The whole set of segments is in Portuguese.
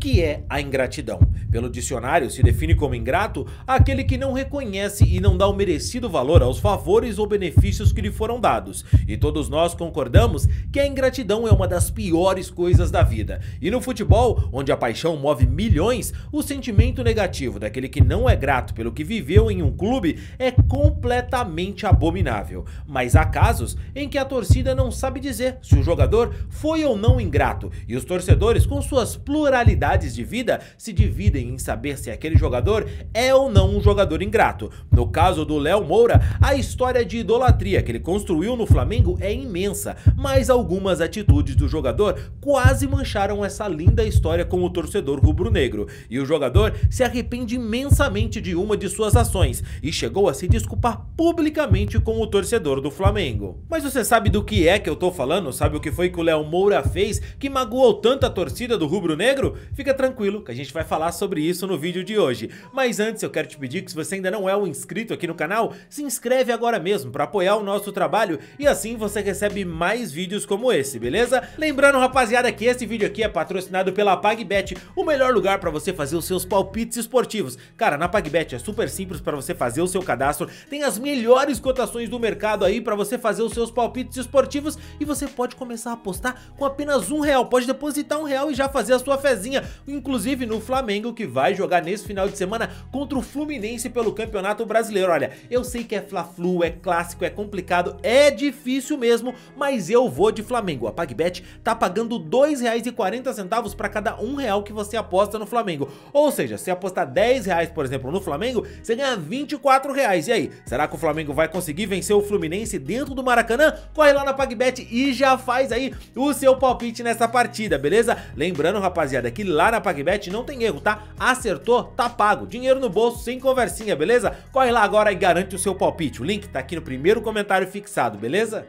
que é a ingratidão? Pelo dicionário, se define como ingrato aquele que não reconhece e não dá o merecido valor aos favores ou benefícios que lhe foram dados. E todos nós concordamos que a ingratidão é uma das piores coisas da vida. E no futebol, onde a paixão move milhões, o sentimento negativo daquele que não é grato pelo que viveu em um clube é completamente abominável. Mas há casos em que a torcida não sabe dizer se o jogador foi ou não ingrato, e os torcedores, com suas pluralidades de vida, se dividem em saber se aquele jogador é ou não um jogador ingrato. No caso do Léo Moura, a história de idolatria que ele construiu no Flamengo é imensa, mas algumas atitudes do jogador quase mancharam essa linda história com o torcedor rubro-negro, e o jogador se arrepende imensamente de uma de suas ações e chegou a se desculpar publicamente com o torcedor do Flamengo. Mas você sabe do que é que eu tô falando? Sabe o que foi que o Léo Moura fez que magoou tanto a torcida do rubro-negro? Fica tranquilo que a gente vai falar sobre isso no vídeo de hoje. Mas antes eu quero te pedir que, se você ainda não é um inscrito aqui no canal, se inscreve agora mesmo para apoiar o nosso trabalho e assim você recebe mais vídeos como esse, beleza? Lembrando, rapaziada, que esse vídeo aqui é patrocinado pela PagBet, o melhor lugar para você fazer os seus palpites esportivos. Cara, na PagBet é super simples para você fazer o seu cadastro, tem as melhores cotações do mercado aí para você fazer os seus palpites esportivos e você pode começar a apostar com apenas R$1, pode depositar R$1 e já fazer a sua fezinha, inclusive no Flamengo, que vai jogar nesse final de semana contra o Fluminense pelo Campeonato Brasileiro. Olha, eu sei que é Fla-Flu, é clássico, é complicado, é difícil mesmo, mas eu vou de Flamengo. A PagBet tá pagando R$2,40 para cada R$1 que você aposta no Flamengo. Ou seja, se apostar R$10, por exemplo, no Flamengo, você ganha R$24. E aí, será que o Flamengo vai conseguir vencer o Fluminense dentro do Maracanã? Corre lá na PagBet e já faz aí o seu palpite nessa partida, beleza? Lembrando, rapaziada, que lá na PagBet não tem erro, tá? Acertou, tá pago. Dinheiro no bolso, sem conversinha, beleza? Corre lá agora e garante o seu palpite. O link tá aqui no primeiro comentário fixado, beleza?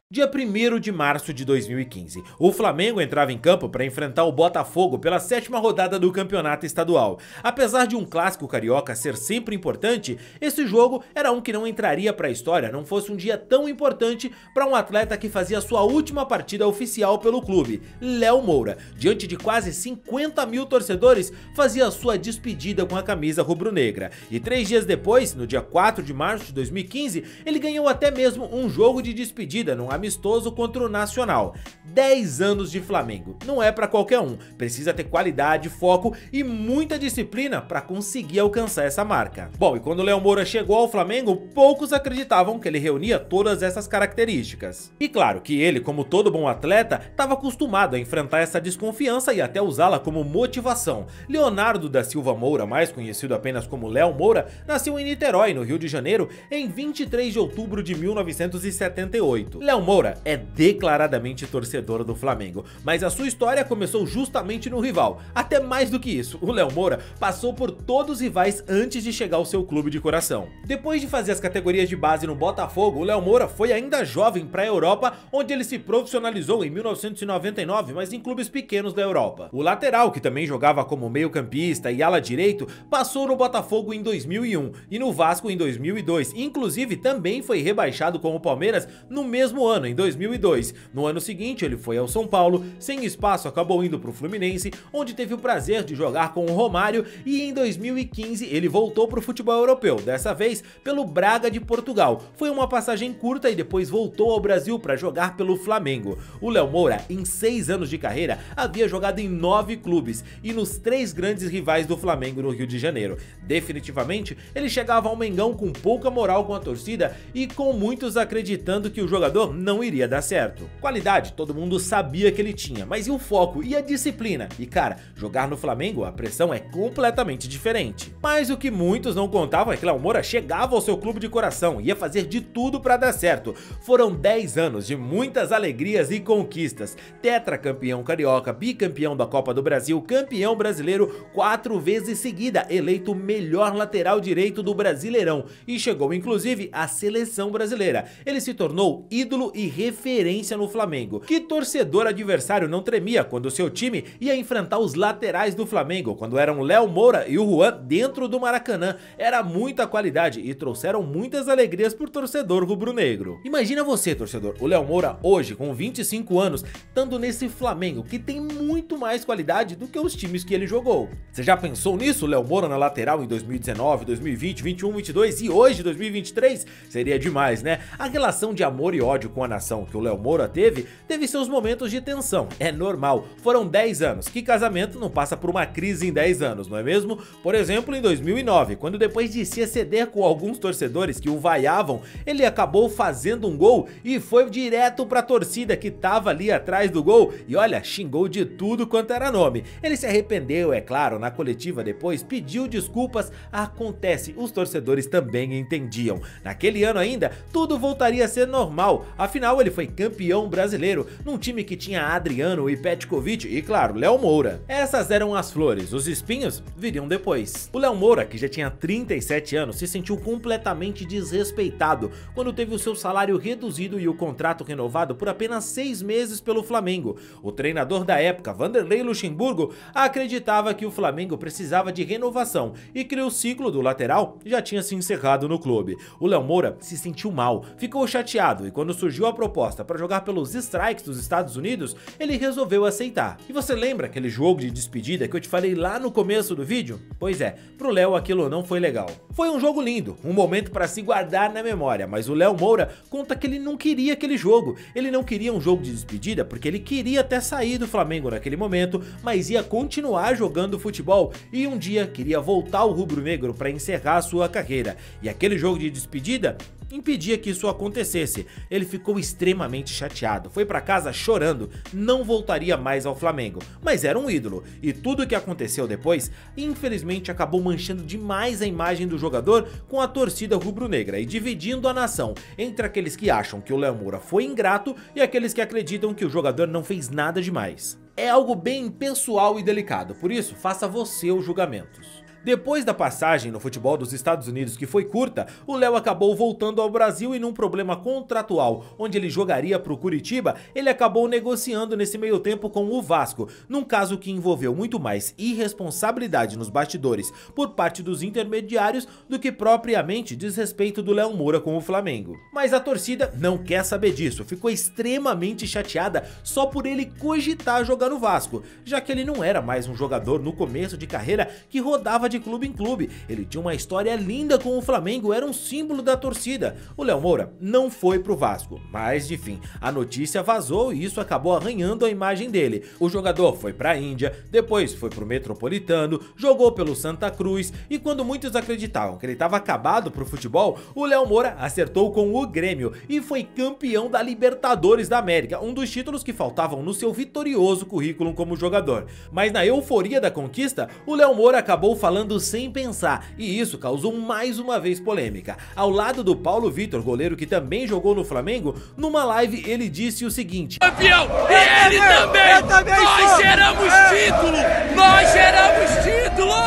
Dia 1º de março de 2015, o Flamengo entrava em campo para enfrentar o Botafogo pela 7ª rodada do campeonato estadual. Apesar de um clássico carioca ser sempre importante, esse jogo era um que não entraria para a história não fosse um dia tão importante para um atleta que fazia sua última partida oficial pelo clube, Léo Moura. Diante de quase 50 mil torcedores, fazia sua despedida com a camisa rubro-negra. E 3 dias depois, no dia 4 de março de 2015, ele ganhou até mesmo um jogo de despedida num amistoso contra o Nacional. 10 anos de Flamengo, não é pra qualquer um, precisa ter qualidade, foco e muita disciplina pra conseguir alcançar essa marca. Bom, e quando o Léo Moura chegou ao Flamengo, poucos acreditavam que ele reunia todas essas características. E claro que ele, como todo bom atleta, estava acostumado a enfrentar essa desconfiança e até usá-la como motivação. Leonardo da Silva Moura, mais conhecido apenas como Léo Moura, nasceu em Niterói, no Rio de Janeiro, em 23 de outubro de 1978. Léo Moura é declaradamente torcedor do Flamengo, mas a sua história começou justamente no rival. Até mais do que isso, o Léo Moura passou por todos os rivais antes de chegar ao seu clube de coração. Depois de fazer as categorias de base no Botafogo, o Léo Moura foi ainda jovem para a Europa, onde ele se profissionalizou em 1999, mas em clubes pequenos da Europa. O lateral, que também jogava como meio-campista e ala direito, passou no Botafogo em 2001 e no Vasco em 2002, inclusive também foi rebaixado com o Palmeiras no mesmo ano, em 2002. No ano seguinte ele foi ao São Paulo, sem espaço acabou indo para o Fluminense, onde teve o prazer de jogar com o Romário, e em 2015 ele voltou para o futebol europeu, dessa vez pelo Braga de Portugal. Foi uma passagem curta e depois voltou ao Brasil para jogar pelo Flamengo. O Léo Moura, em 6 anos de carreira, havia jogado em 9 clubes e nos 3 grandes rivais do Flamengo no Rio de Janeiro. Definitivamente, ele chegava ao Mengão com pouca moral com a torcida e com muitos acreditando que o jogador não iria dar certo. Qualidade, todo mundo sabia que ele tinha, mas e o foco e a disciplina? E cara, jogar no Flamengo, a pressão é completamente diferente. Mas o que muitos não contavam é que Léo Moura chegava ao seu clube de coração, ia fazer de tudo para dar certo. Foram 10 anos de muitas alegrias e conquistas. Tetracampeão carioca, bicampeão da Copa do Brasil, campeão brasileiro 4 vezes seguida, eleito melhor lateral direito do Brasileirão e chegou inclusive à seleção brasileira. Ele se tornou ídolo e referência no Flamengo. Que torcedor adversário não tremia quando seu time ia enfrentar os laterais do Flamengo, quando eram Léo Moura e o Juan dentro do Maracanã? Era muita qualidade e trouxeram muitas alegrias pro torcedor rubro-negro. Imagina você, torcedor, o Léo Moura hoje com 25 anos, estando nesse Flamengo que tem muito mais qualidade do que os times que ele jogou. Você já pensou nisso, Léo Moura na lateral em 2019, 2020, 21, 22 e hoje 2023? Seria demais, né? A relação de amor e ódio com a nação que o Léo Moura teve seus momentos de tensão, é normal. Foram 10 anos, que casamento não passa por uma crise em 10 anos, não é mesmo? Por exemplo, em 2009, quando depois de se exceder com alguns torcedores que o vaiavam, ele acabou fazendo um gol e foi direto pra torcida que tava ali atrás do gol e olha, xingou de tudo quanto era nome. Ele se arrependeu, é claro, na coletiva depois, pediu desculpas, acontece, os torcedores também entendiam. Naquele ano ainda, tudo voltaria a ser normal, afinal ele foi campeão brasileiro, num time que tinha Adriano e Petkovic e, claro, Léo Moura. Essas eram as flores, os espinhos viriam depois. O Léo Moura, que já tinha 37 anos, se sentiu completamente desrespeitado quando teve o seu salário reduzido e o contrato renovado por apenas 6 meses pelo Flamengo. O treinador da época, Vanderlei Luxemburgo, acreditava que o Flamengo precisava de renovação e que o ciclo do lateral já tinha se encerrado no clube. O Léo Moura se sentiu mal, ficou chateado e quando surgiu a proposta para jogar pelos Strikes dos Estados Unidos, ele resolveu aceitar. E você lembra aquele jogo de despedida que eu te falei lá no começo do vídeo? Pois é, pro Léo aquilo não foi legal. Foi um jogo lindo, um momento para se guardar na memória, mas o Léo Moura conta que ele não queria aquele jogo. Ele não queria um jogo de despedida porque ele queria até sair do Flamengo naquele momento, mas ia continuar jogando futebol e um dia queria voltar ao rubro-negro para encerrar sua carreira. E aquele jogo de despedida impedia que isso acontecesse. Ele ficou extremamente chateado, foi pra casa chorando, não voltaria mais ao Flamengo, mas era um ídolo, e tudo o que aconteceu depois, infelizmente acabou manchando demais a imagem do jogador com a torcida rubro-negra e dividindo a nação entre aqueles que acham que o Léo Moura foi ingrato e aqueles que acreditam que o jogador não fez nada demais. É algo bem pessoal e delicado, por isso faça você os julgamentos. Depois da passagem no futebol dos Estados Unidos, que foi curta, o Léo acabou voltando ao Brasil e num problema contratual, onde ele jogaria para o Curitiba, ele acabou negociando nesse meio tempo com o Vasco, num caso que envolveu muito mais irresponsabilidade nos bastidores por parte dos intermediários do que propriamente desrespeito do Léo Moura com o Flamengo. Mas a torcida não quer saber disso, ficou extremamente chateada só por ele cogitar jogar no Vasco, já que ele não era mais um jogador no começo de carreira que rodava de clube em clube, ele tinha uma história linda com o Flamengo, era um símbolo da torcida. O Léo Moura não foi pro Vasco, mas enfim, a notícia vazou e isso acabou arranhando a imagem dele. O jogador foi pra Índia, depois foi pro Metropolitano, jogou pelo Santa Cruz e quando muitos acreditavam que ele estava acabado pro futebol, o Léo Moura acertou com o Grêmio e foi campeão da Libertadores da América, um dos títulos que faltavam no seu vitorioso currículo como jogador. Mas na euforia da conquista, o Léo Moura acabou falando sem pensar e isso causou mais uma vez polêmica. Ao lado do Paulo Vitor, goleiro que também jogou no Flamengo, numa live ele disse o seguinte: campeão! E ele também! Nós geramos título! Nós geramos título!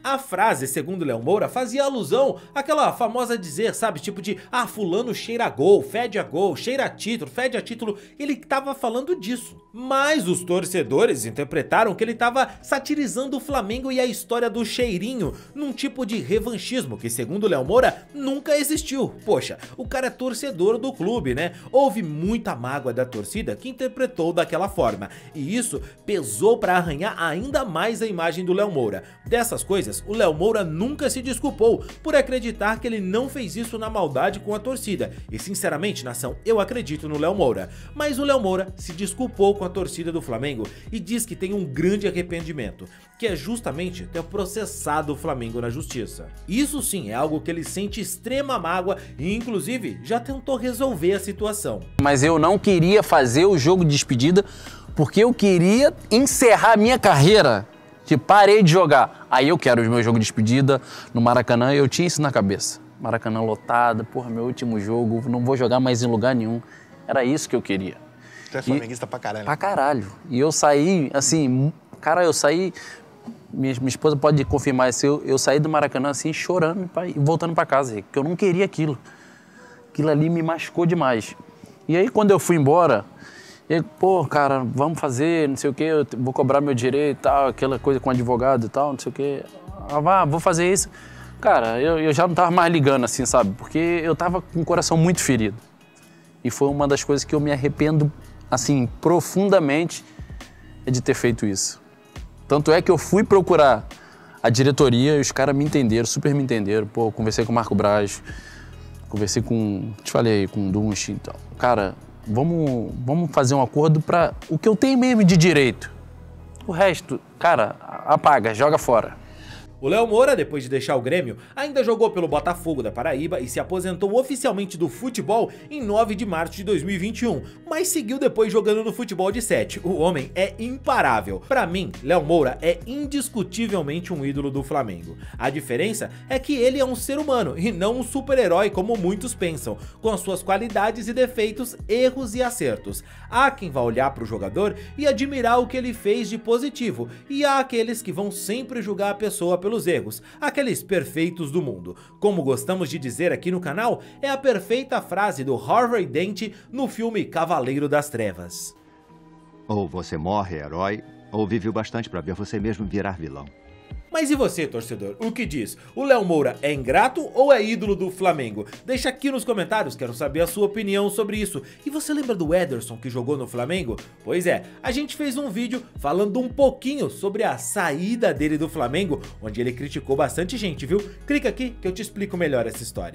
A frase, segundo Léo Moura, fazia alusão àquela famosa dizer, sabe, tipo de fulano cheira a gol, fede a gol, cheira a título, fede a título, ele tava falando disso. Mas os torcedores interpretaram que ele tava satirizando o Flamengo e a história do cheirinho, num tipo de revanchismo que, segundo Léo Moura, nunca existiu. Poxa, o cara é torcedor do clube, né? Houve muita mágoa da torcida que interpretou daquela forma, e isso pesou pra arranhar ainda mais a imagem do Léo Moura. Dessas coisas, o Léo Moura nunca se desculpou por acreditar que ele não fez isso na maldade com a torcida. E sinceramente, nação, eu acredito no Léo Moura. Mas o Léo Moura se desculpou com a torcida do Flamengo e diz que tem um grande arrependimento, que é justamente ter processado o Flamengo na justiça. Isso sim é algo que ele sente extrema mágoa e inclusive já tentou resolver a situação. Mas eu não queria fazer o jogo de despedida porque eu queria encerrar a minha carreira. Parei de jogar, aí eu quero o meu jogo de despedida no Maracanã, eu tinha isso na cabeça. Maracanã lotado, porra, meu último jogo, não vou jogar mais em lugar nenhum. Era isso que eu queria. Tu é flamenguista pra caralho. Pra caralho. E eu saí, assim, cara, eu saí minha esposa pode confirmar isso, eu saí do Maracanã assim, chorando e voltando para casa, porque eu não queria aquilo. Aquilo ali me machucou demais. E aí, quando eu fui embora, pô, cara, vamos fazer, não sei o quê, eu vou cobrar meu direito e tal, aquela coisa com advogado e tal, não sei o quê. Vou fazer isso. Cara, eu já não tava mais ligando assim, sabe? Porque eu tava com o coração muito ferido. E foi uma das coisas que eu me arrependo, assim, profundamente, de ter feito isso. Tanto é que eu fui procurar a diretoria e os caras me entenderam, super me entenderam. Pô, conversei com o Marco Braz, conversei com, te falei, com o Dunst. Então, cara, vamos fazer um acordo para o que eu tenho mesmo de direito. O resto, cara, apaga, joga fora. O Léo Moura, depois de deixar o Grêmio, ainda jogou pelo Botafogo da Paraíba e se aposentou oficialmente do futebol em 9 de março de 2021, mas seguiu depois jogando no futebol de 7. O homem é imparável. Pra mim, Léo Moura é indiscutivelmente um ídolo do Flamengo. A diferença é que ele é um ser humano e não um super-herói como muitos pensam, com as suas qualidades e defeitos, erros e acertos. Há quem vá olhar pro jogador e admirar o que ele fez de positivo, e há aqueles que vão sempre julgar a pessoa pelos erros, aqueles perfeitos do mundo. Como gostamos de dizer aqui no canal, é a perfeita frase do Harvey Dent no filme Cavaleiro das Trevas. Ou você morre herói, ou vive o bastante para ver você mesmo virar vilão. Mas e você, torcedor? O que diz? O Léo Moura é ingrato ou é ídolo do Flamengo? Deixa aqui nos comentários, quero saber a sua opinião sobre isso. E você lembra do Ederson que jogou no Flamengo? Pois é, a gente fez um vídeo falando um pouquinho sobre a saída dele do Flamengo, onde ele criticou bastante gente, viu? Clica aqui que eu te explico melhor essa história.